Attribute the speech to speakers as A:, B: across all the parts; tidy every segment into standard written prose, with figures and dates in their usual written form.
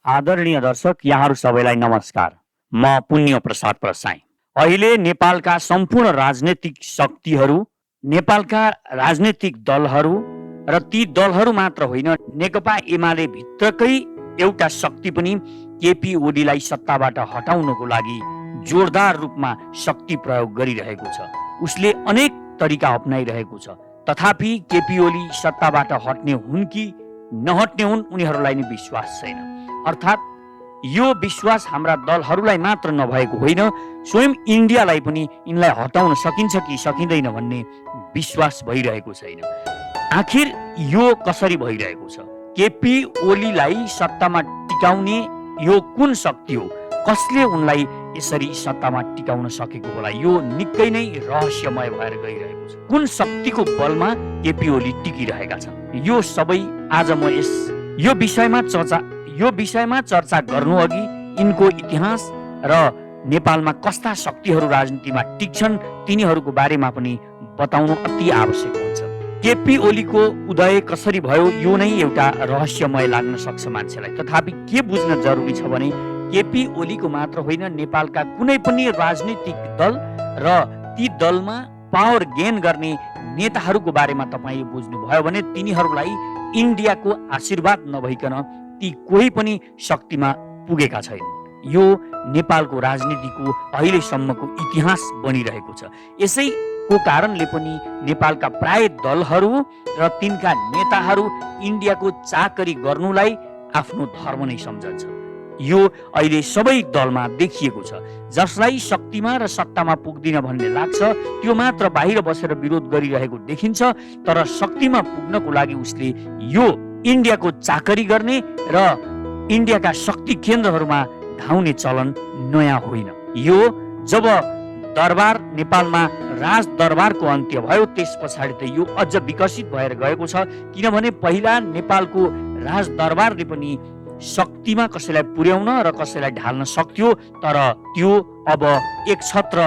A: आदरणीय दर्शक, यहाँहरू सबैलाई नमस्कार। म पुण्य प्रसाद प्रसाई। अहिले नेपालका सम्पूर्ण राजनीतिक शक्तिहरू, नेपालका राजनीतिक दलहरू र ती दलहरू मात्र होइन, नेकपा एमाले भित्रकै एउटा शक्ति पनि केपी ओलीलाई सत्ताबाट हटाउनको लागि जोरदार रूपमा शक्ति प्रयोग गरिरहेको छ। उसले अनेक तरिका अपनाइरहेको छ। तथापि केपी ओली सत्ताबाट हट्ने हुन् कि नहट्ने हुन् उनीहरूलाई नै विश्वास छैन। अर्थात् यो विश्वास हाम्रा दलहरूलाई मात्र नभएको होइन, स्वयं इन्डियालाई पनि यिनलाई हटाउन सकिन्छ कि सकिँदैन भन्ने विश्वास भइरहेको छैन। आखिर यो कसरी भइरहेको छ? केपी ओलीलाई सत्तामा टिकाउने यो कुन शक्ति हो? कसले उनलाई यसरी सत्तामा टिकाउन सकेको होला? यो निकै नै रहस्यमय भएर गइरहेको छ। कुन शक्तिको बलमा केपी ओली टिकिरहेका छन्? यो सबै आज म यो विषयमा चर्चा गर्नु अघि यिनको इतिहास र नेपालमा कस्ता शक्तिहरू राजनीतिमा टिक्छन् तिनीहरूको बारेमा पनि बताउनु अति आवश्यक हुन्छ। केपी ओलीको उदय कसरी भयो यो नै एउटा रहस्यमय लाग्न सक्छ मान्छेलाई। तथापि के बुझ्न जरुरी छ भने केपी ओलीको मात्र होइन, नेपालका कुनै पनि राजनीतिक दल र ती दलमा पावर गेन गर्ने नेताहरूको बारेमा तपाईले बुझ्नुभयो भने तिनीहरूलाई इन्डियाको आशीर्वाद नभइकन ती कोही पनि शक्तिमा पुगेका छैनन्। यो नेपालको राजनीतिको अहिलेसम्मको इतिहास बनिरहेको छ। यसैको कारणले पनि नेपालका प्राय दलहरू र तिनका नेताहरू इन्डियाको चाकरी गर्नुलाई आफ्नो धर्म नै सम्झन्छ। यो अहिले सबै दलमा देखिएको छ। जसलाई शक्तिमा र सत्तामा पुग्दिन भन्ने लाग्छ त्यो मात्र बाहिर बसेर विरोध गरिरहेको देखिन्छ। तर शक्तिमा पुग्नको लागि उसले यो इन्डियाको चाकरी गर्ने र इन्डियाका शक्ति केन्द्रहरूमा धाउने चलन नयाँ होइन। यो जब नेपालमा राज दरबारको अन्त्य भयो त्यस पछाडि त यो अझ विकसित भएर गएको छ। किनभने पहिला नेपालको राज दरबारले पनि शक्तिमा कसैलाई पुर्याउन र कसैलाई ढाल्न सक्थ्यो, तर त्यो अब एक छत्र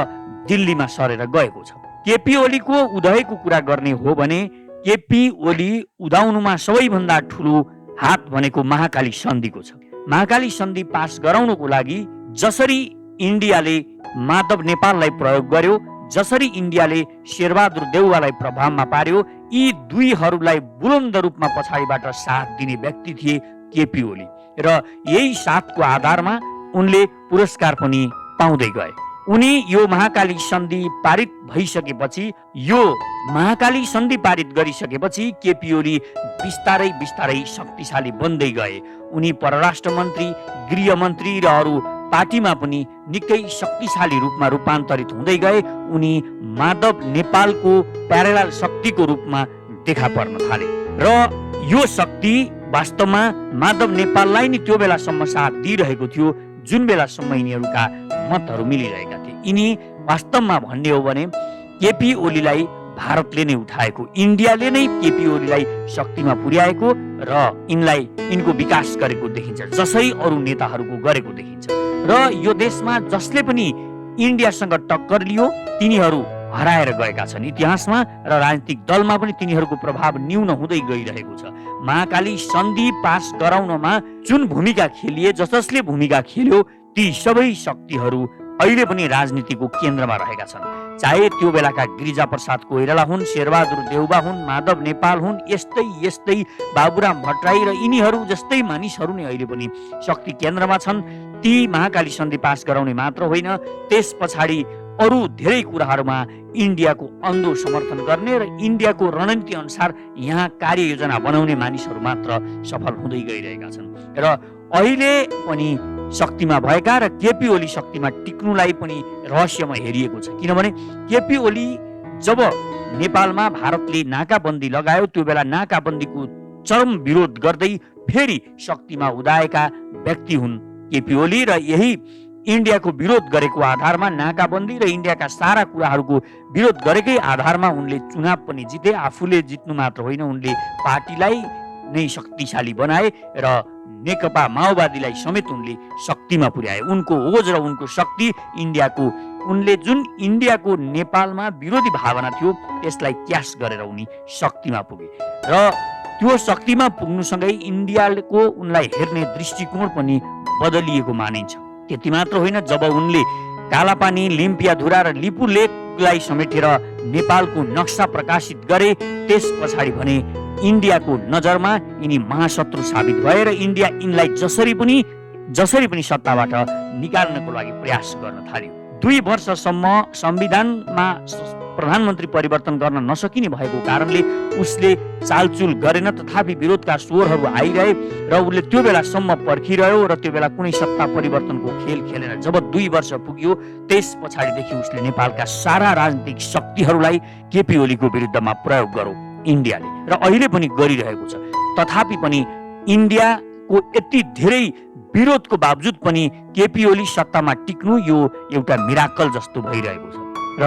A: दिल्लीमा सरेर गएको छ। केपी ओलीको उदयको कुरा गर्ने हो भने केपी ओली उदाउनुमा सबैभन्दा ठुलो हात भनेको महाकाली सन्धिको छ। महाकाली सन्धि पास गराउनको लागि जसरी इन्डियाले माधव नेपाललाई प्रयोग गर्यो, जसरी इन्डियाले शेरबहादुर देउवालाई प्रभावमा पार्यो, यी दुईहरूलाई बुलन्द रूपमा पछाडिबाट साथ दिने व्यक्ति थिए केपी ओली र यही साथको आधारमा उनले पुरस्कार पनि पाउँदै गए। उनी यो महाकाली सन्धि पारित भइसकेपछि केपी ओली बिस्तारै बिस्तारै शक्तिशाली बन्दै गए। उनी परराष्ट्र मन्त्री, गृहमन्त्री र अरू पार्टीमा पनि निकै शक्तिशाली रूपमा रूपान्तरित हुँदै गए। उनी माधव नेपालको प्यारेलल शक्तिको रूपमा देखा पर्न थाले र यो शक्ति वास्तवमा माधव नेपाललाई नि त्यो बेलासम्म साथ दिइरहेको थियो जुन बेलासम्म यिनीहरूका मतहरू मिलिरहेका थिए। यिनी वास्तवमा भन्ने हो भने केपी ओलीलाई भारतले नै उठाएको, इन्डियाले नै केपी ओलीलाई शक्तिमा पुर्याएको र यिनको विकास गरेको देखिन्छ, जसै अरू नेताहरूको गरेको देखिन्छ। र यो देशमा जसले पनि इन्डियासँग टक्कर लियो तिनीहरू हराएर गएका छन् इतिहासमा र राजनीतिक दलमा पनि तिनीहरूको प्रभाव न्यून हुँदै गइरहेको छ। महाकाली सन्धि पास गराउनमा जुन भूमिका खेलिए, जसले भूमिका खेल्यो, ती सबै शक्तिहरू अहिले पनि राजनीतिको केन्द्रमा रहेका छन्। चाहे त्यो बेलाका गिरिजा प्रसाद कोइराला हुन्, शेरबहादुर देउवा हुन्, माधव नेपाल हुन्, यस्तै बाबुराम भट्टराई र यिनीहरू जस्तै मानिसहरू नै अहिले पनि शक्ति केन्द्रमा छन्। ती महाकाली सन्धि पास गराउने मात्र होइन, त्यस पछाडि अरू धेरै कुराहरूमा इन्डियाको अन्धो समर्थन गर्ने र इन्डियाको रणनीति अनुसार यहाँ कार्ययोजना बनाउने मानिसहरू मात्र सफल हुँदै गइरहेका छन्। र अहिले पनि शक्तिमा भएका र केपी ओली शक्तिमा टिक्नुलाई पनि रहस्यमा हेरिएको छ। किनभने केपी ओली जब नेपालमा भारतले नाकाबन्दी लगायो त्यो बेला नाकाबन्दीको चरम विरोध गर्दै फेरि शक्तिमा उदाएका व्यक्ति हुन् केपी ओली र यही इन्डियाको विरोध गरेको आधारमा, नाकाबन्दी र इन्डियाका सारा कुराहरूको विरोध गरेकै आधारमा उनले चुनाव पनि जिते। आफूले जित्नु मात्र होइन, उनले पार्टीलाई नै शक्तिशाली बनाए र नेकपा माओवादीलाई समेत उनले शक्तिमा पुर्याए। उनको ओज र उनको शक्ति उनले जुन इन्डियाको नेपालमा विरोधी भावना थियो त्यसलाई क्यास गरेर उनी शक्तिमा पुगे। र त्यो शक्तिमा पुग्नुसँगै इन्डियाको उनलाई हेर्ने दृष्टिकोण पनि बदलिएको मानिन्छ। त्यति मात्र होइन, जब उनले कालापानी, लिम्पियाधुरा र लिपु लेकलाई समेटेर नेपालको नक्सा प्रकाशित गरे, त्यस पछाडि भने इन्डियाको नजरमा यिनी महाशत्रु साबित भए र इन्डिया यिनलाई जसरी पनि सत्ताबाट निकाल्नको लागि प्रयास गर्न थाल्यो। 2 वर्षसम्म संविधानमा प्रधानमन्त्री परिवर्तन गर्न नसकिने भएको कारणले उसले चालचुल गरेन, तथापि विरोधका स्वरहरू आइरहे र उसले त्यो बेलासम्म पर्खिरह्यो र त्यो बेला कुनै सत्ता परिवर्तनको खेल खेलेन। जब 2 वर्ष पुग्यो, त्यस पछाडिदेखि उसले नेपालका सारा राजनीतिक शक्तिहरूलाई केपी ओलीको विरुद्धमा प्रयोग गर्यो इन्डियाले, र अहिले पनि गरिरहेको छ। तथापि पनि इन्डियाको यति धेरै विरोधको बावजुद पनि केपी ओली सत्तामा टिक्नु यो एउटा मिराकल जस्तो भइरहेको छ र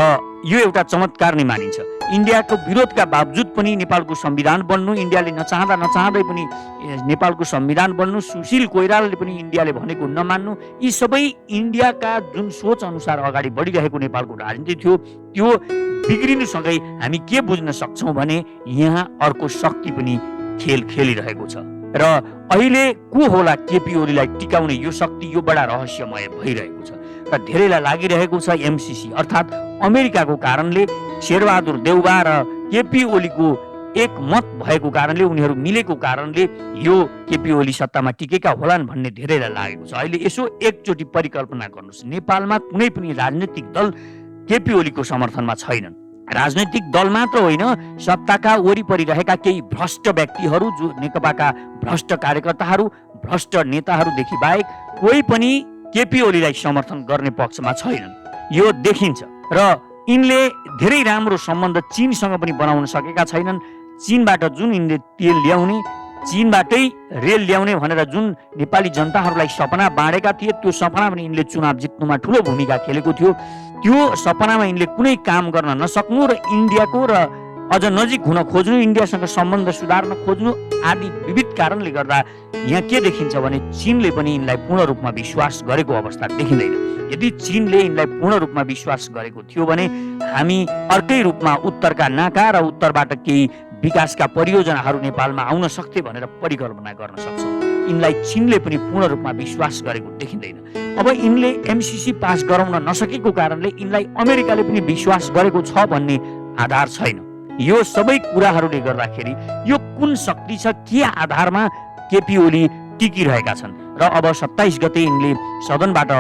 A: यो एउटा चमत्कार नै मानिन्छ। इन्डियाको विरोधका बावजुद पनि नेपालको संविधान बन्नु, इन्डियाले नचाहँदै पनि नेपालको संविधान बन्नु, सुशील कोइरालाले पनि इन्डियाले भनेको नमान्नु, यी सबै इन्डियाका जुन सोच अनुसार अगाडि बढिरहेको नेपालको राजनीति थियो, त्यो बिग्रिनुसँगै हामी के बुझ्न सक्छौँ भने यहाँ अर्को शक्ति पनि खेल खेलिरहेको छ र अहिले को होला केपी ओलीलाई टिकाउने यो शक्ति, यो बडा रहस्यमय भइरहेको छ र धेरैलाई लागिरहेको छ एमसीसी अर्थात् अमेरिकाको कारणले शेरबहादुर देउबा र केपी ओलीको एक मत भएको कारणले, उनीहरू मिलेको कारणले यो केपी ओली सत्तामा टिकेका होलान् भन्ने धेरैलाई लागेको छ। अहिले यसो एकचोटि परिकल्पना गर्नुहोस्, नेपालमा कुनै पनि राजनीतिक दल केपी ओलीको समर्थनमा छैनन्। राजनैतिक दल मात्र होइन, सत्ताका वरिपरि रहेका केही भ्रष्ट व्यक्तिहरू, जो नेकपाका भ्रष्ट कार्यकर्ताहरू, भ्रष्ट नेताहरूदेखि बाहेक कोही पनि केपी ओलीलाई समर्थन गर्ने पक्षमा छैनन्। यो देखिन्छ र यिनले धेरै राम्रो सम्बन्ध चीनसँग पनि बनाउन सकेका छैनन्। चीनबाट जुन यिनले तेल ल्याउने, चीनबाटै रेल ल्याउने भनेर जुन नेपाली जनताहरूलाई सपना बाँडेका थिए, त्यो सपना पनि यिनले चुनाव जित्नुमा ठुलो भूमिका खेलेको थियो। त्यो सपनामा यिनले कुनै काम गर्न नसक्नु र इन्डियाको र अझ नजिक हुन खोज्नु, इन्डियासँग सम्बन्ध सुधार्न खोज्नु आदि विविध कारणले गर्दा यहाँ के देखिन्छ भने चीनले पनि यिनलाई पूर्ण रूपमा विश्वास गरेको अवस्था देखिँदैन। यदि चीनले यिनलाई पूर्ण रूपमा विश्वास गरेको थियो भने हामी अर्कै रूपमा उत्तरका नाका र उत्तरबाट केही विकासका परियोजनाहरू नेपालमा आउन सक्थे भनेर परिकल्पना गर्न सक्छौँ। यिनलाई चीनले पनि पूर्ण रूपमा विश्वास गरेको देखिँदैन। अब यिनले एमसीसी पास गराउन नसकेको कारणले यिनलाई अमेरिकाले पनि विश्वास गरेको छ भन्ने आधार छैन। यो सबै कुराहरूले गर्दाखेरि यो कुन शक्ति छ, के आधारमा केपी ओली टिकिरहेका छन् र अब 27 गते यिनले सदनबाट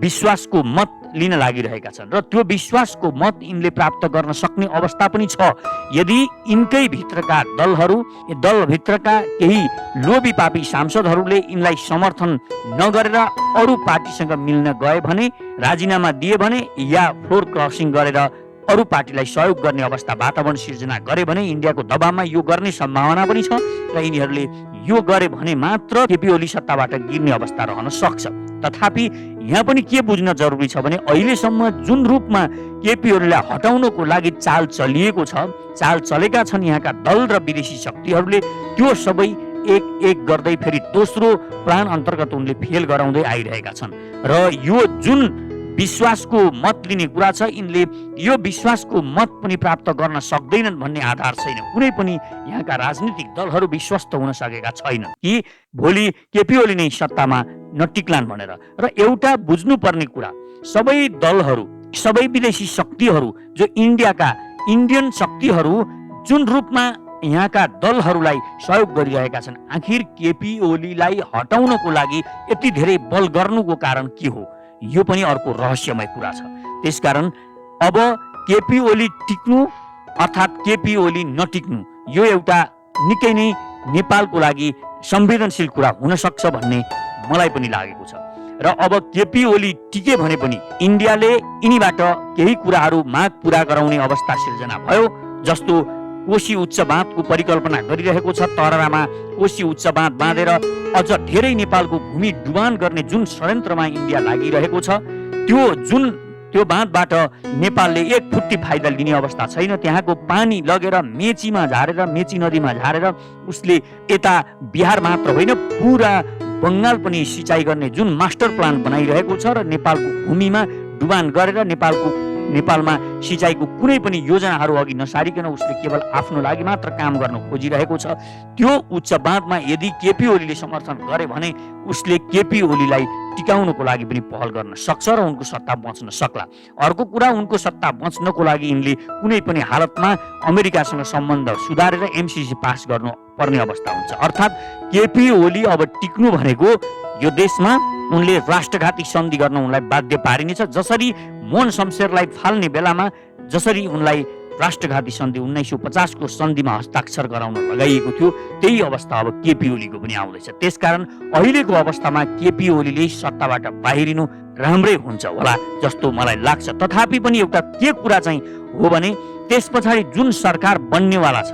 A: विश्वासको मत लिन लागिरहेका छन् र त्यो विश्वासको मत यिनले प्राप्त गर्न सक्ने अवस्था पनि छ यदि यिनकै भित्रका दलभित्रका केही लोभी पापी सांसदहरूले यिनलाई समर्थन नगरेर अरू पार्टीसँग मिल्न गए भने, राजीनामा दिए भने या फ्लोर क्रसिङ गरेर अरू पार्टीलाई सहयोग गर्ने अवस्था वातावरण सिर्जना गरे भने इन्डियाको दबावमा यो गर्ने सम्भावना पनि छ र यिनीहरूले यो गरे भने मात्र केपी ओली सत्ताबाट गिर्ने अवस्था रहन सक्छ। तथापि यहाँ पनि के बुझ्न जरुरी छ भने अहिलेसम्म जुन रूपमा केपी ओलीलाई हटाउनको लागि चाल चलिएको छ, चाल चलेका छन् यहाँका दल र विदेशी शक्तिहरूले, त्यो सबै एक एक गर्दै फेरि दोस्रो प्लान अन्तर्गत उनले फेल गराउँदै आइरहेका छन् र यो जुन विश्वासको मत लिने कुरा छ, यिनले यो विश्वासको मत पनि प्राप्त गर्न सक्दैनन् भन्ने आधार छैन। कुनै पनि यहाँका राजनीतिक दलहरू विश्वस्त हुन सकेका छैनन् कि भोलि केपी ओली नै सत्तामा नटिक्लान् भनेर। र एउटा बुझ्नुपर्ने कुरा, सबै दलहरू, सबै विदेशी शक्तिहरू, जो इन्डियन शक्तिहरू जुन रूपमा यहाँका दलहरूलाई सहयोग गरिरहेका छन्, आखिर केपी ओलीलाई हटाउनको लागि यति धेरै बल गर्नुको कारण के हो, यो पनि अर्को रहस्यमय कुरा छ। त्यसकारण अब केपी ओली टिक्नु अर्थात् केपी ओली नटिक्नु यो एउटा निकै नै नेपालको लागि संवेदनशील कुरा हुन सक्छ भन्ने मलाई पनि लागेको छ। र अब केपी ओली टिके भने पनि इन्डियाले यिनीबाट केही कुराहरू माग पूरा गराउने अवस्था सिर्जना भयो, जस्तो कोशी उच्च बाँधको परिकल्पना गरिरहेको छ। तररामा कोशी उच्च बाँध बाँधेर अझ धेरै नेपालको भूमि डुबान गर्ने जुन षड्यन्त्रमा इन्डिया लागिरहेको छ, त्यो बाँधबाट नेपालले एक फुट्टी फाइदा लिने अवस्था छैन। त्यहाँको पानी लगेर मेचीमा झारेर, मेची नदीमा झारेर उसले यता बिहार मात्र होइन पुरा बङ्गाल पनि सिँचाइ गर्ने जुन मास्टर प्लान बनाइरहेको छ र नेपालको भूमिमा डुबान गरेर नेपालको नेपालमा सिँचाइको कुनै पनि योजनाहरू अघि नसारिकन उसले केवल आफ्नो लागि मात्र काम गर्न खोजिरहेको छ। त्यो उच्चवादमा यदि केपी ओलीले समर्थन गरे भने उसले केपी ओलीलाई टिकाउनको लागि पनि पहल गर्न सक्छ र उनको सत्ता बच्न सक्ला। अर्को कुरा, उनको सत्ता बच्नको लागि यिनले कुनै पनि हालतमा अमेरिकासँग सम्बन्ध सुधारेर एमसीसी पास गर्नु पर्ने अवस्था हुन्छ। अर्थात् केपी ओली अब टिक्नु भनेको यो देशमा उनले राष्ट्रघाती सन्धि गर्न उनलाई बाध्य पारिनेछ। जसरी मोहन शमशेरलाई फाल्ने बेलामा जसरी उनलाई राष्ट्रघाती सन्धि 1950 को सन्धिमा हस्ताक्षर गराउन लगाइएको थियो, त्यही अवस्था अब केपी ओलीको पनि आउँदैछ। त्यसकारण अहिलेको अवस्थामा केपी ओलीले सत्ताबाट बाहिरिनु राम्रै हुन्छ होला जस्तो मलाई लाग्छ। तथापि पनि एउटा के कुरा चाहिँ हो भने त्यस पछाडि जुन सरकार बन्नेवाला छ,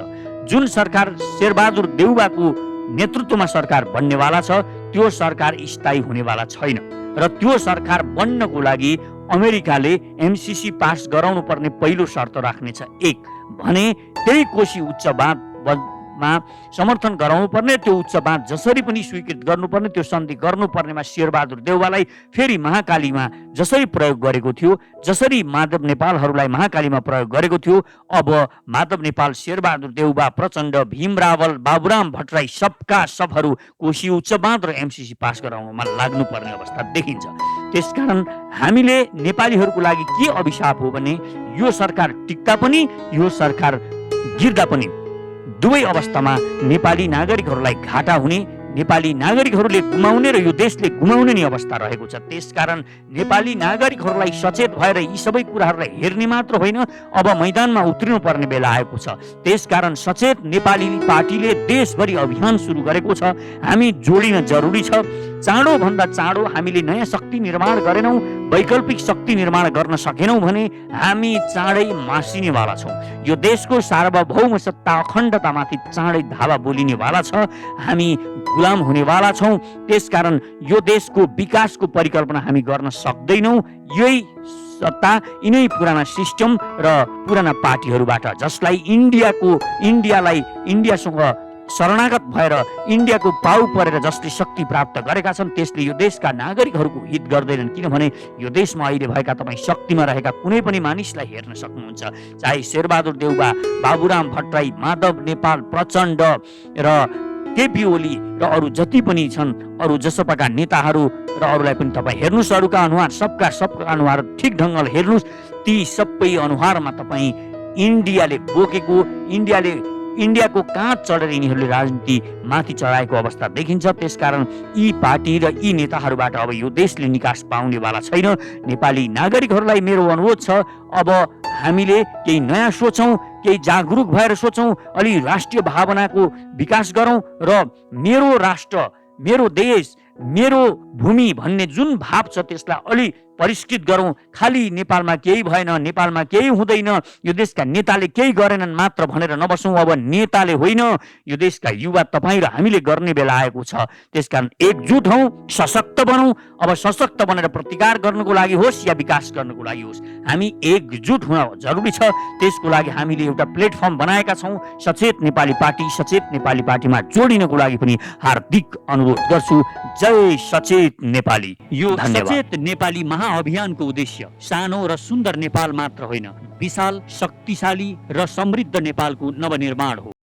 A: जुन सरकार शेरबहादुर देउवाको नेतृत्वमा सरकार बन्नेवाला छ, त्यो सरकार स्थायी हुनेवाला छैन र त्यो सरकार बन्नको लागि अमेरिकाले एमसीसी पास गराउनु पर्ने पहिलो शर्त राख्नेछ। एक भने त्यही कोशी उच्चवादमा समर्थन गराउनु पर्ने, त्यो उच्चवाद जसरी पनि स्वीकृत गर्नुपर्ने, त्यो सन्धि गर्नुपर्नेमा शेरबहादुर देउवालाई फेरि महाकालीमा जसरी प्रयोग गरेको थियो, जसरी माधव नेपालहरूलाई महाकालीमा प्रयोग गरेको थियो, अब माधव नेपाल, शेरबहादुर देउवा, प्रचण्ड, भीम रावल, बाबुराम भट्टराई सबका सबहरू कोशी उच्चवाद र एमसीसी पास गराउनुमा लाग्नुपर्ने अवस्था देखिन्छ। त्यसकारण हामीले नेपालीहरूको लागि के अभिशाप हो भने यो सरकार टिक्दा पनि यो सरकार गिर्दा पनि दुवै अवस्थामा नेपाली नागरिकहरूलाई घाटा हुने, नेपाली नागरिकहरूले गुमाउने र यो देशले गुमाउने नै अवस्था रहेको छ। त्यसकारण नेपाली नागरिकहरूलाई सचेत भएर यी सबै कुराहरूलाई हेर्ने मात्र होइन, अब मैदानमा उत्रिनु पर्ने बेला आएको छ। त्यसकारण सचेत नेपाली पार्टीले देशभरि अभियान सुरु गरेको छ। हामी जोडिन जरुरी छ। चाँडो भन्दा चाँडो हामीले नयाँ शक्ति निर्माण गरेनौँ, वैकल्पिक शक्ति निर्माण गर्न सकेनौँ भने हामी चाँडै मासिनेवाला छौँ। यो देशको सार्वभौम सत्ता अखण्डतामाथि चाँडै धावा बोलिनेवाला छ। हामी गुलाम हुनेवाला छौँ। त्यसकारण यो देशको विकासको परिकल्पना हामी गर्न सक्दैनौँ। यही सत्ता यिनै पुराना सिस्टम र पुराना पार्टीहरूबाट, जसलाई इन्डियासँग शरणागत भएर इन्डियाको पाउ परेर जसले शक्ति प्राप्त गरेका छन्, त्यसले यो देशका नागरिकहरूको हित गर्दैनन्। किनभने यो देशमा अहिले भएका तपाईँ शक्तिमा रहेका कुनै पनि मानिसलाई हेर्न सक्नुहुन्छ, चाहे शेरबहादुर देउवा, बाबुराम भट्टराई, माधव नेपाल, प्रचण्ड र केपी ओली र अरू जति पनि छन्, अरू जसपाका नेताहरू र अरूलाई पनि तपाईँ हेर्नुहोस्। अरूका अनुहार, सबका अनुहार ठिक ढङ्गले हेर्नुहोस्। ती सबै अनुहारमा तपाईँ इन्डियाले बोकेको, इन्डियाको काँध चढेर यिनीहरूले राजनीति माथि चढाएको अवस्था देखिन्छ। त्यसकारण यी पार्टी र यी नेताहरूबाट अब यो देशले निकास पाउनेवाला छैन। नेपाली नागरिकहरूलाई मेरो अनुरोध छ, अब हामीले केही नयाँ सोचौँ, केही जागरुक भएर सोचौँ, अलि राष्ट्रिय भावनाको विकास गरौँ र मेरो राष्ट्र, मेरो देश, मेरो भूमि भन्ने जुन भाव छ त्यसलाई अलि परिष्कृत गरौँ। खालि नेपालमा केही भएन, नेपालमा केही हुँदैन, यो देशका नेताले केही गरेनन् मात्र भनेर नबसौँ। अब नेताले होइन, यो देशका युवा तपाईँ र हामीले गर्ने बेला आएको छ। त्यसकारण एकजुट हौँ, सशक्त बनौँ। अब सशक्त बनेर प्रतिकार गर्नको लागि होस् या विकास गर्नको लागि होस्, हामी एकजुट हुन जरुरी छ। त्यसको लागि हामीले एउटा प्लेटफर्म बनाएका छौँ, सचेत नेपाली पार्टी। सचेत नेपाली पार्टीमा जोडिनको लागि पनि हार्दिक अनुरोध गर्छु। जय सचेत नेपाली। यो सचेत नेपाली महाअभियानको उद्देश्य सानो र सुन्दर नेपाल मात्र होइन, विशाल, शक्तिशाली र समृद्ध नेपालको नवनिर्माण हो।